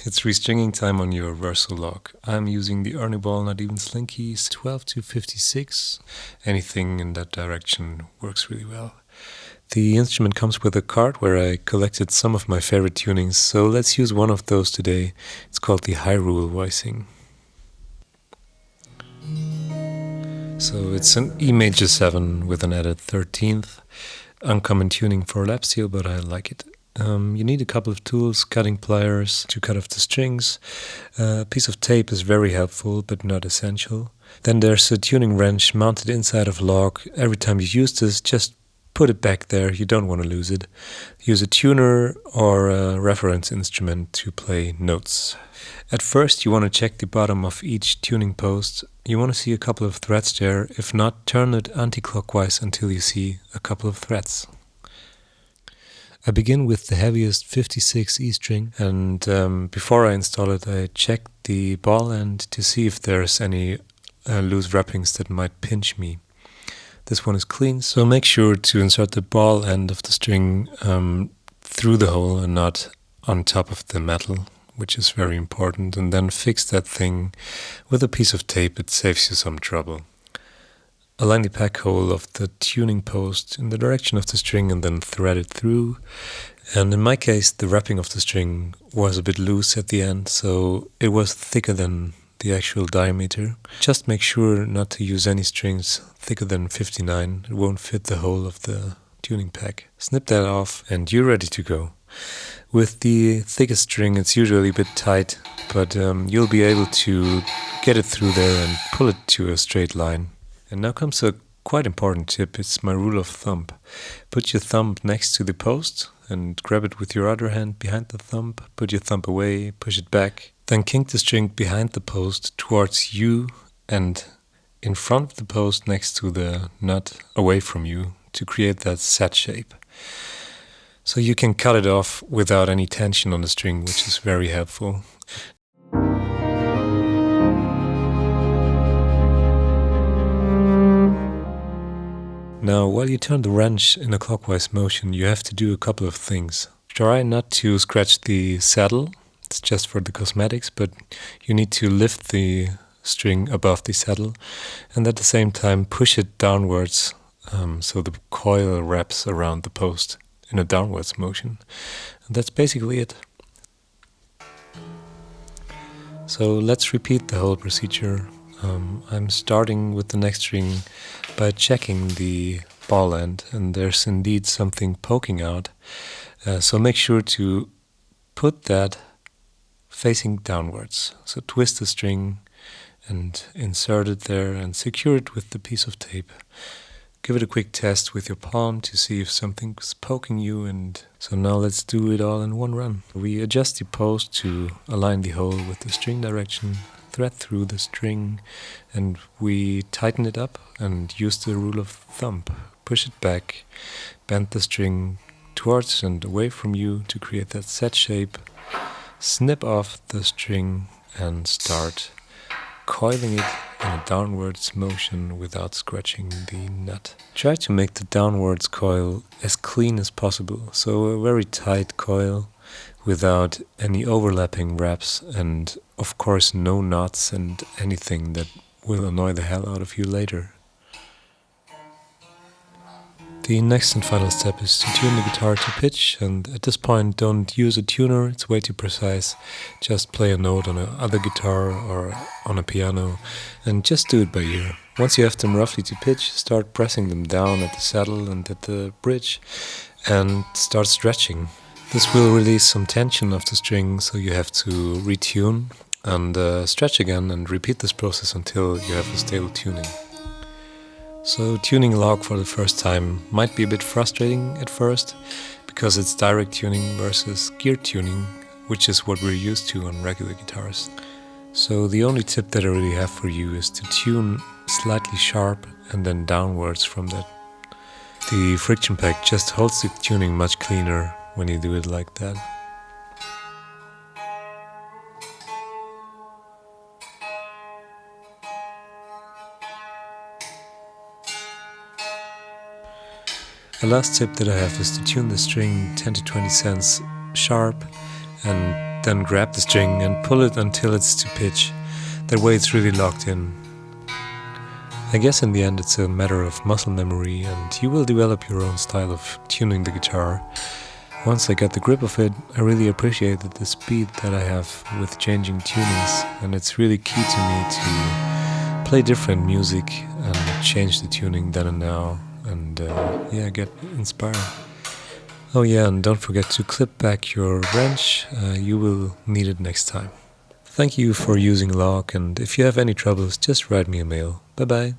It's restringing time on your Verso log. I'm using the Ernie Ball Not Even Slinkies 12 to 56. Anything in that direction works really well. The instrument comes with a card where I collected some of my favorite tunings, so let's use one of those today. It's called the Hyrule voicing. So it's an E major 7 with an added 13th. Uncommon tuning for lap steel, but I like it. You need a couple of tools, cutting pliers to cut off the strings. A piece of tape is very helpful, but not essential. Then there's a tuning wrench mounted inside of log. Every time you use this, just put it back there, you don't want to lose it. Use a tuner or a reference instrument to play notes. At first you want to check the bottom of each tuning post. You want to see a couple of threads there. If not, turn it anti-clockwise until you see a couple of threads. I begin with the heaviest 56 E string, and before I install it I check the ball end to see if there's any loose wrappings that might pinch me. This one is clean, so make sure to insert the ball end of the string through the hole and not on top of the metal, which is very important, and then fix that thing with a piece of tape. It saves you some trouble. Align the pack hole of the tuning post in the direction of the string and then thread it through. And in my case, the wrapping of the string was a bit loose at the end, so it was thicker than the actual diameter. Just make sure not to use any strings thicker than 59. It won't fit the whole of the tuning pack. Snip that off and you're ready to go. With the thickest string it's usually a bit tight, but you'll be able to get it through there and pull it to a straight line. And now comes a quite important tip. It's my rule of thumb. Put your thumb next to the post and grab it with your other hand behind the thumb. Put your thumb away, push it back. Then kink the string behind the post towards you and in front of the post next to the nut away from you to create that set shape. So you can cut it off without any tension on the string, which is very helpful. Now, while you turn the wrench in a clockwise motion, you have to do a couple of things. Try not to scratch the saddle. It's just for the cosmetics, but you need to lift the string above the saddle and at the same time push it downwards so the coil wraps around the post in a downwards motion. And that's basically it. So let's repeat the whole procedure. I'm starting with the next string by checking the ball end, and there's indeed something poking out. So make sure to put that facing downwards. So twist the string and insert it there and secure it with the piece of tape. Give it a quick test with your palm to see if something's poking you, and so now let's do it all in one run. We adjust the post to align the hole with the string direction, thread through the string, and we tighten it up and use the rule of thumb. Push it back, bend the string towards and away from you to create that set shape. Snip off the string and start coiling it in a downwards motion without scratching the nut. Try to make the downwards coil as clean as possible, so a very tight coil without any overlapping wraps and of course no knots and anything that will annoy the hell out of you later. The next and final step is to tune the guitar to pitch, and at this point don't use a tuner, it's way too precise. Just play a note on another guitar or on a piano and just do it by ear. Once you have them roughly to pitch, start pressing them down at the saddle and at the bridge and start stretching. This will release some tension of the string, so you have to retune and stretch again and repeat this process until you have a stable tuning. So tuning a log for the first time might be a bit frustrating at first because it's direct tuning versus gear tuning, which is what we're used to on regular guitars. So the only tip that I really have for you is to tune slightly sharp and then downwards from that. The friction pack just holds the tuning much cleaner when you do it like that. The last tip that I have is to tune the string 10 to 20 cents sharp and then grab the string and pull it until it's to pitch. That way it's really locked in. I guess in the end it's a matter of muscle memory, and you will develop your own style of tuning the guitar. Once I got the grip of it, I really appreciated the speed that I have with changing tunings, and it's really key to me to play different music and change the tuning then and now, and get inspired. Oh yeah, and don't forget to clip back your wrench, you will need it next time. Thank you for using Lock, and if you have any troubles, just write me a mail. Bye bye.